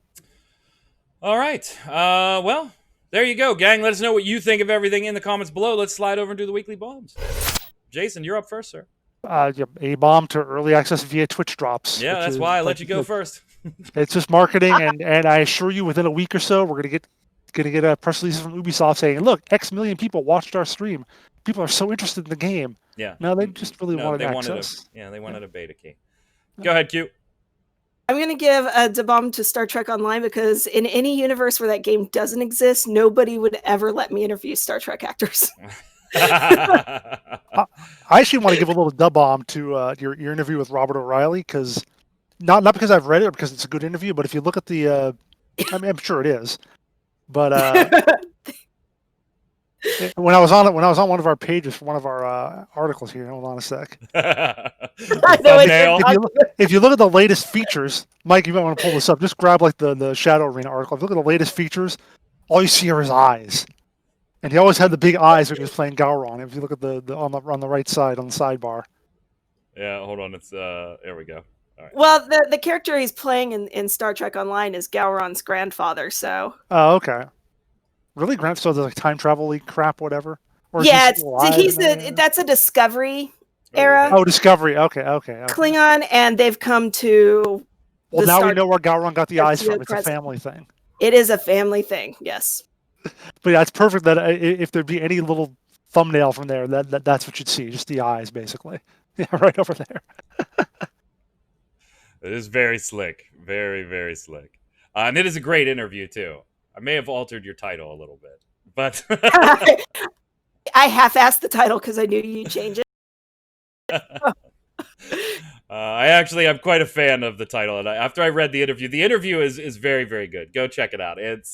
all right. Well, there you go, gang. Let us know what you think of everything in the comments below. Let's slide over and do the weekly bombs. Jason, you're up first, sir. A bomb to early access via Twitch drops. Yeah, that's why I let you go first. It's just marketing, and I assure you, within a week or so, we're gonna get a press release from Ubisoft saying, "Look, X million people watched our stream. People are so interested in the game." Yeah. No, they just really wanted access. They wanted a beta key. Go ahead, Q. I'm going to give a bomb to Star Trek Online because in any universe where that game doesn't exist, nobody would ever let me interview Star Trek actors. I actually want to give a little dub bomb to your interview with Robert O'Reilly, because not because I've read it or because it's a good interview, but if you look at the, I'm sure it is, but when I was on one of our pages for one of our articles here, hold on a sec. If you look at the latest features, Mike, you might want to pull this up. Just grab like the Shadow Arena article. If you look at the latest features, all you see are his eyes. And he always had the big eyes when he was playing Gowron. If you look at the on the right side on the sidebar. Yeah, hold on. It's there we go. All right. Well, the character he's playing in Star Trek Online is Gowron's grandfather. So. Oh, okay. Really, so there's like time travel crap, whatever. Or yeah, that's a Discovery era. Oh, Discovery. Okay. Klingon, and they've come to. Well, now we know where Gowron got the eyes from. It's a family thing. It is a family thing. Yes. But yeah, it's perfect that if there'd be any little thumbnail from there, that's what you'd see, just the eyes, basically. Yeah, right over there. It is very slick. Very, very slick. And it is a great interview, too. I may have altered your title a little bit, but... I half-assed the title because I knew you'd change it. I'm quite a fan of the title. And after I read the interview is very, very good. Go check it out. It's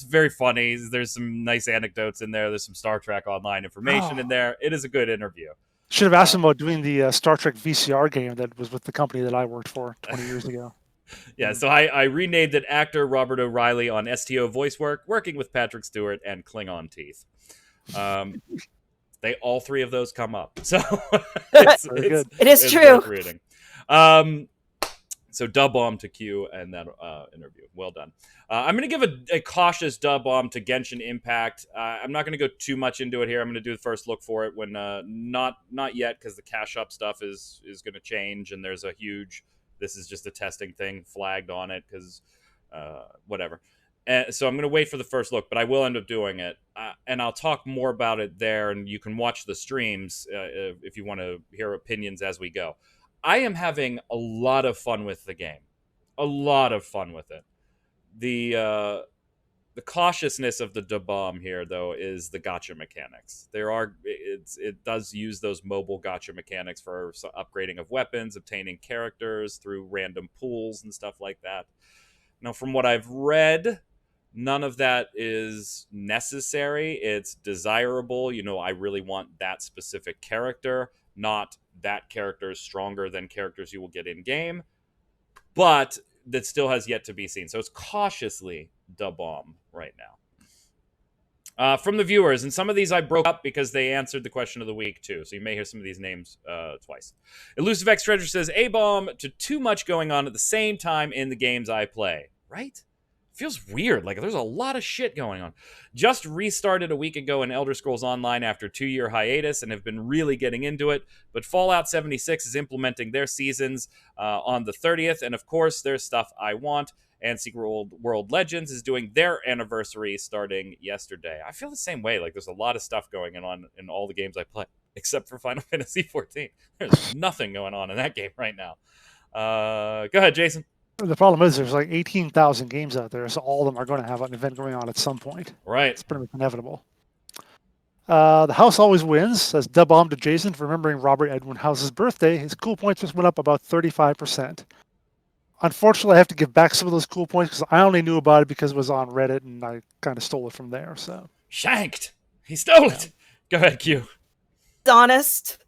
very funny. There's some nice anecdotes in there. There's some Star Trek Online information in there. It is a good interview. Should have asked him about doing the Star Trek VCR game that was with the company that I worked for 20 years ago. Yeah, so I renamed it actor Robert O'Reilly on STO voice work, working with Patrick Stewart and Klingon teeth. All three of those come up. So it is true. Reading. So dub bomb to Q and that interview. Well done. I'm going to give a cautious dub bomb to Genshin Impact. I'm not going to go too much into it here. I'm going to do the first look for it when not yet, because the cash up stuff is going to change, and there's a huge this is just a testing thing flagged on it because whatever. And so I'm going to wait for the first look, but I will end up doing it. And I'll talk more about it there, and you can watch the streams if you want to hear opinions as we go. I am having a lot of fun with the game. A lot of fun with it. The cautiousness of the bomb here, though, is the gacha mechanics. It does use those mobile gacha mechanics for upgrading of weapons, obtaining characters through random pools and stuff like that. Now, from what I've read, none of that is necessary. It's desirable. I really want that specific character, not that character is stronger than characters you will get in game. But that still has yet to be seen. So it's cautiously da bomb right now. From the viewers, and some of these I broke up because they answered the question of the week too. So you may hear some of these names twice. Elusive X Treasure says, A-bomb to too much going on at the same time in the games I play. Right? Feels weird. Like there's a lot of shit going on. Just restarted a week ago in Elder Scrolls Online after a 2-year hiatus and have been really getting into it. But Fallout 76 is implementing their seasons on the 30th. And of course, there's stuff I want. And Secret World Legends is doing their anniversary starting yesterday. I feel the same way. Like there's a lot of stuff going on in all the games I play, except for Final Fantasy 14. There's nothing going on in that game right now. Go ahead, Jason. The problem is there's like 18,000 games out there, so all of them are going to have an event going on at some point. Right. It's pretty much inevitable. The House always wins, says Dub-bomb to Jason for remembering Robert Edwin House's birthday. His cool points just went up about 35%. Unfortunately, I have to give back some of those cool points because I only knew about it because it was on Reddit, and I kind of stole it from there. So shanked. He stole it. Go ahead, Q. Honest.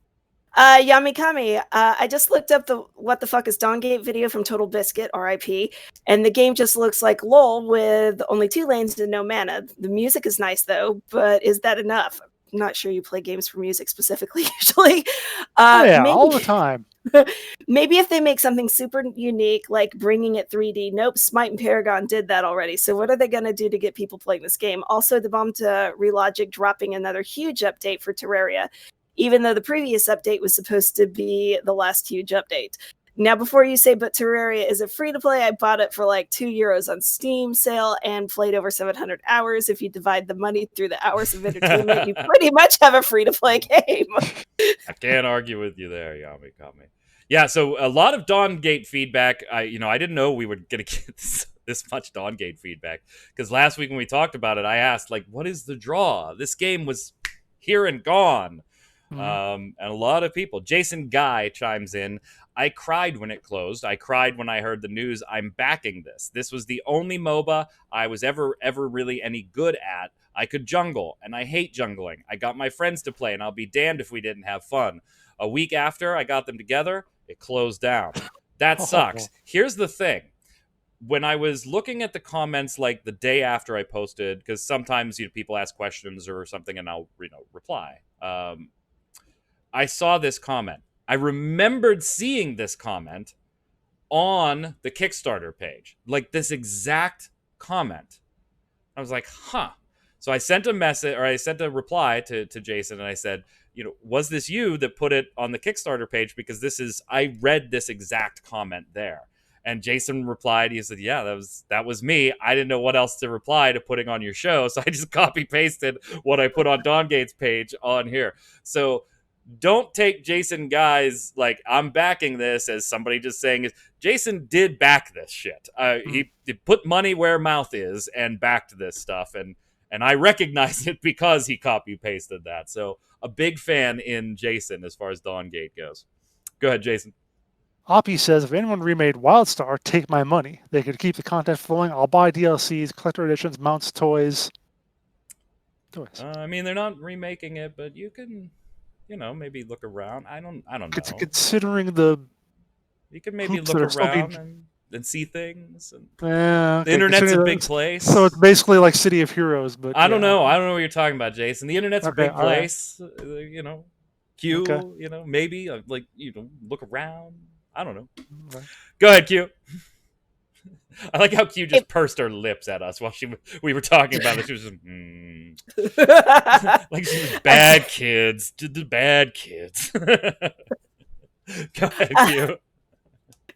Yamikami, I just looked up the What the Fuck is Dawngate video from Total Biscuit, RIP, and the game just looks like LOL with only 2 lanes and no mana. The music is nice though, but is that enough? I'm not sure you play games for music specifically usually. Maybe, all the time. Maybe if they make something super unique, like bringing it 3D. Nope, Smite and Paragon did that already. So what are they going to do to get people playing this game? Also, the bomb to Relogic dropping another huge update for Terraria, even though the previous update was supposed to be the last huge update. Now, before you say, but Terraria is a free-to-play, I bought it for like €2 on Steam sale and played over 700 hours. If you divide the money through the hours of entertainment, you pretty much have a free-to-play game. I can't argue with you there, Yami. Yeah, so a lot of Dawngate feedback. I didn't know we were going to get this much Dawngate feedback, because last week when we talked about it, I asked, like, what is the draw? This game was here and gone. And a lot of people. Jason Guy chimes in. I cried when it closed. I cried when I heard the news. I'm backing this. This was the only MOBA I was ever really any good at. I could jungle, and I hate jungling. I got my friends to play, and I'll be damned if we didn't have fun. A week after I got them together, it closed down. That sucks. Here's the thing. When I was looking at the comments like the day after I posted, because sometimes people ask questions or something, and I'll reply. I saw this comment. I remembered seeing this comment on the Kickstarter page, like this exact comment. I was like, huh. So I sent a message, or I sent a reply to Jason, and I said, was this you that put it on the Kickstarter page? Because I read this exact comment there. And Jason replied, he said, yeah, that was me. I didn't know what else to reply to putting on your show, so I just copy pasted what I put on Dawngate's page on here. So don't take Jason Guy's, like, I'm backing this as somebody just saying it. Jason did back this shit. He put money where mouth is and backed this stuff, and I recognize it because he copy pasted that. So a big fan in Jason as far as Dawngate goes. Go ahead, Jason. Oppie says, if anyone remade WildStar, take my money. They could keep the content flowing. I'll buy DLCs, collector editions, mounts, toys. I mean, they're not remaking it, but you can, maybe look around. I don't know. Considering you can maybe look around and see things. And the internet's a big place. So it's basically like City of Heroes, but I don't know. I don't know what you're talking about, Jason. The internet's a big place. Right. Q, maybe look around. I don't know. Right. Go ahead, Q. I like how Q just pursed her lips at us while we were talking about it. She was just, like she was bad kids. The bad kids. Go ahead, Q.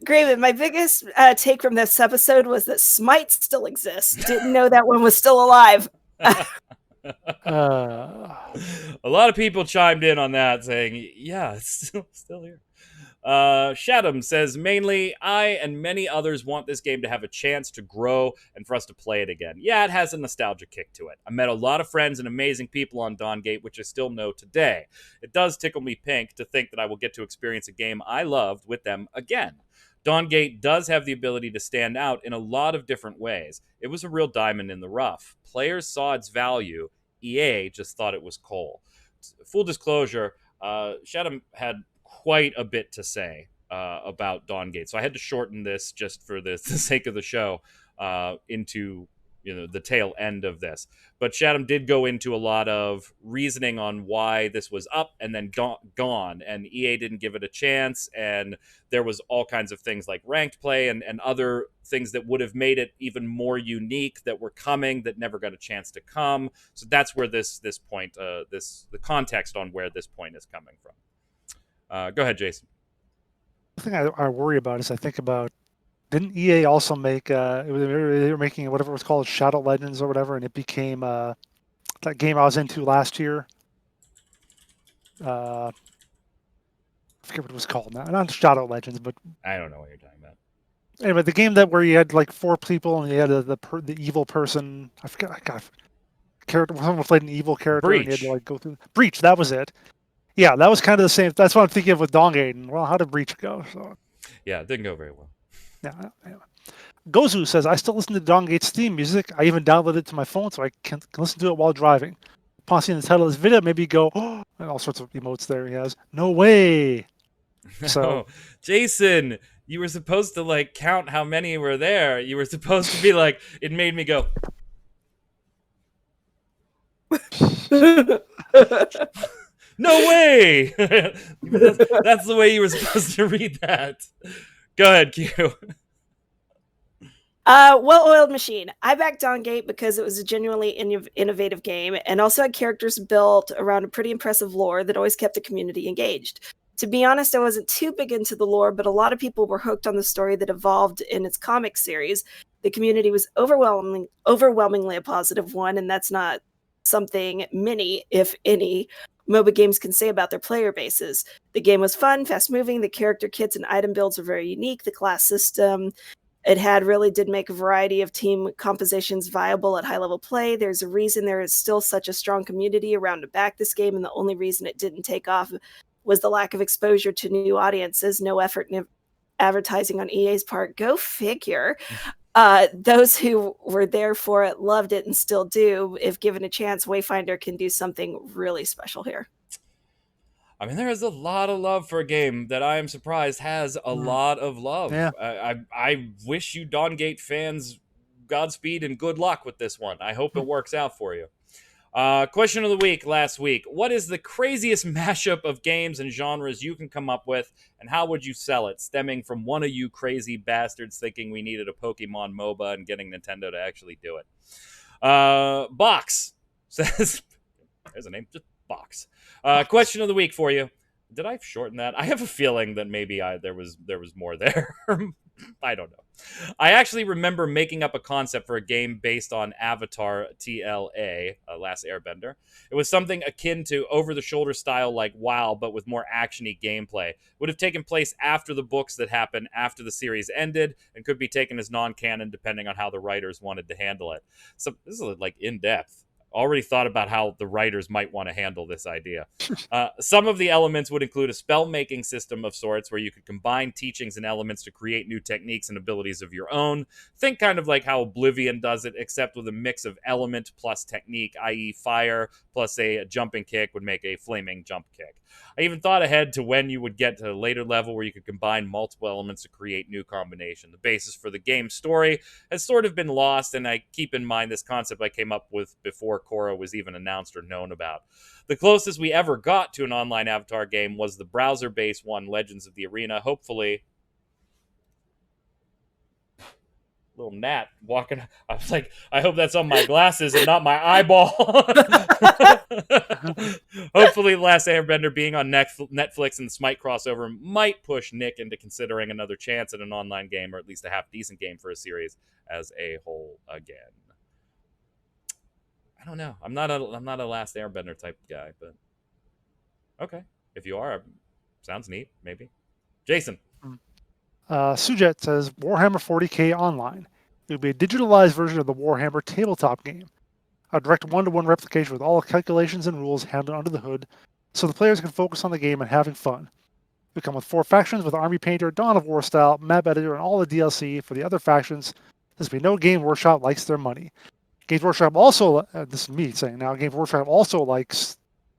Graven, my biggest take from this episode was that Smite still exists. Didn't know that one was still alive. A lot of people chimed in on that, saying, "Yeah, it's still here." Shadam says, mainly, I and many others want this game to have a chance to grow and for us to play it again. Yeah, it has a nostalgia kick to it. I met a lot of friends and amazing people on Dawngate, which I still know today. It does tickle me pink to think that I will get to experience a game I loved with them again. Dawngate does have the ability to stand out in a lot of different ways. It was a real diamond in the rough. Players saw its value. EA just thought it was coal. Full disclosure, Shadam had quite a bit to say about Dawngate, so I had to shorten this just for the sake of the show into the tail end of this. But Shadam did go into a lot of reasoning on why this was up and then gone, and EA didn't give it a chance, and there was all kinds of things like ranked play and other things that would have made it even more unique that were coming that never got a chance to come. So that's where this point, the context on where this point is coming from. Go ahead, Jason. The thing I worry about is I think about, didn't EA also make, they were making whatever it was called, Shadow Legends or whatever, and it became that game I was into last year. I forget what it was called now. Not Shadow Legends, but I don't know what you're talking about. Anyway, the game that where you had like 4 people and you had the evil person. I forget. I got character. Someone played an evil character and you had to like go through Breach. That was it. Yeah, that was kind of the same. That's what I'm thinking of with Dawngate. And well, how did Breach go? So yeah, it didn't go very well. Yeah. Gozu says, I still listen to Dawngate's theme music. I even downloaded it to my phone so I can listen to it while driving. Upon seeing the title of this video, maybe go, oh, and all sorts of emotes there he has. No way. So, Jason, you were supposed to like count how many were there. You were supposed to be like, it made me go. No way. That's the way you were supposed to read that. Go ahead, Q. Well-oiled machine. I backed Dawngate because it was a genuinely innovative game and also had characters built around a pretty impressive lore that always kept the community engaged. To be honest, I wasn't too big into the lore, but a lot of people were hooked on the story that evolved in its comic series. The community was overwhelmingly a positive one, and that's not something many, if any, MOBA games can say about their player bases. The game was fun, fast-moving, the character kits and item builds were very unique, the class system did make a variety of team compositions viable at high-level play. There's a reason there is still such a strong community around to back this game, and the only reason it didn't take off was the lack of exposure to new audiences, no effort in advertising on EA's part. Go figure. Those who were there for it loved it and still do. If given a chance, Wayfinder can do something really special here. I mean, there is a lot of love for a game that I am surprised has a lot of love. Yeah. I wish you Dawngate fans Godspeed and good luck with this one. I hope it works out for you. Question of the week last week. What is the craziest mashup of games and genres you can come up with, and how would you sell it, stemming from one of you crazy bastards thinking we needed a Pokemon MOBA and getting Nintendo to actually do it? Box says, there's a name, just Box. Question of the week for you. Did I shorten that? I have a feeling that maybe there was more there. I don't know. I actually remember making up a concept for a game based on Avatar TLA, Last Airbender. It was something akin to over-the-shoulder style like WoW, but with more actiony gameplay. Would have taken place after the books that happened after the series ended, and could be taken as non-canon depending on how the writers wanted to handle it. So this is like in-depth. Already thought about how the writers might want to handle this idea. Some of the elements would include a spell-making system of sorts where you could combine teachings and elements to create new techniques and abilities of your own. Think kind of like how Oblivion does it, except with a mix of element plus technique, i.e. fire plus a jumping kick would make a flaming jump kick. I even thought ahead to when you would get to a later level where you could combine multiple elements to create new combination. The basis for the game's story has sort of been lost, and I keep in mind this concept I came up with before Korra was even announced or known about. The closest we ever got to an online Avatar game was the browser-based one, Legends of the Arena. Hopefully, little gnat walking. I was like, I hope that's on my glasses and not my eyeball. Hopefully, The Last Airbender being on Netflix and the Smite crossover might push Nick into considering another chance at an online game, or at least a half-decent game for a series as a whole again. I don't know. I'm not a Last Airbender type guy, but okay. If you are, sounds neat, maybe. Jason. Sujet says Warhammer 40k online. It would be a digitalized version of the Warhammer tabletop game. A direct one-to-one replication with all the calculations and rules handled under the hood, so the players can focus on the game and having fun. We come with 4 factions with Army Painter, Dawn of War style, map editor, and all the DLC for the other factions. There's be no Game Workshop likes their money. Games Workshop also, this is me saying now, Games Workshop also likes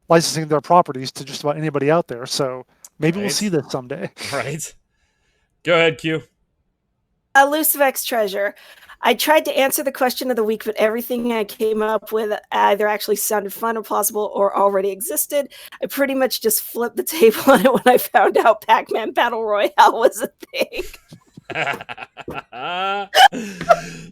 licensing their properties to just about anybody out there, so maybe we'll see this someday. Right. Go ahead, Q. Lucivex Treasure. I tried to answer the question of the week, but everything I came up with either actually sounded fun or plausible or already existed. I pretty much just flipped the table on it when I found out Pac-Man Battle Royale was a thing.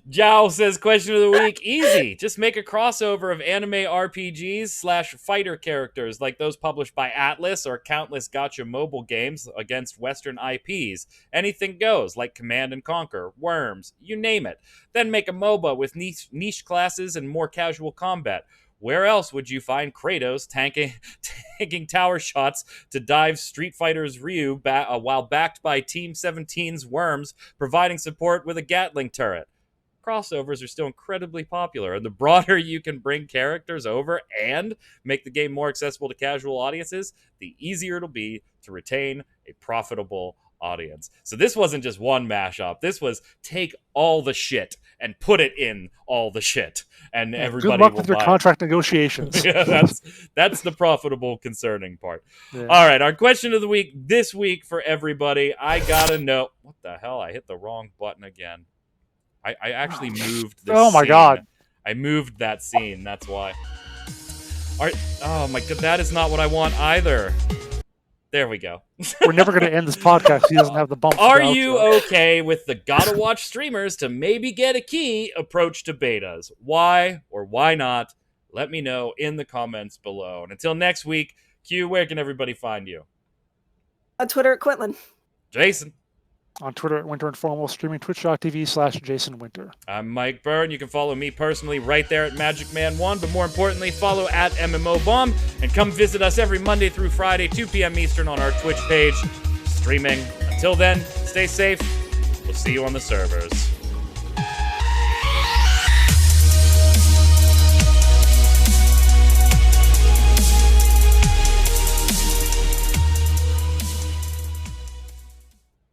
Jow says, question of the week, easy. Just make a crossover of anime RPGs / fighter characters like those published by Atlas or countless gacha mobile games against Western IPs. Anything goes, like Command and Conquer, Worms, you name it. Then make a MOBA with niche classes and more casual combat. Where else would you find Kratos taking tower shots to dive Street Fighter's Ryu while backed by Team 17's Worms providing support with a Gatling turret? Crossovers are still incredibly popular, and the broader you can bring characters over and make the game more accessible to casual audiences, the easier it'll be to retain a profitable audience. So this wasn't just one mashup. This was take all the shit and put it in all the shit, and everybody. Good luck with your contract negotiations. Yeah, that's the profitable, concerning part. Yeah. All right, our question of the week this week for everybody. I gotta know what the hell. I hit the wrong button again. I actually moved. Oh my god! I moved that scene. That's why. Oh my god, that is not what I want either. There we go. We're never going to end this podcast. He doesn't have the bump. Are you okay with the gotta watch streamers to maybe get a key approach to betas? Why or why not? Let me know in the comments below. And until next week, Q, where can everybody find you? On Twitter at Quinlan. Jason. On Twitter at Winter Informal, streaming twitch.tv/Jason Winter. I'm Mike Byrne. You can follow me personally right there at magicman1, but more importantly, follow at MMOBomb, and come visit us every Monday through Friday, 2 p.m. Eastern on our Twitch page, streaming. Until then, stay safe. We'll see you on the servers.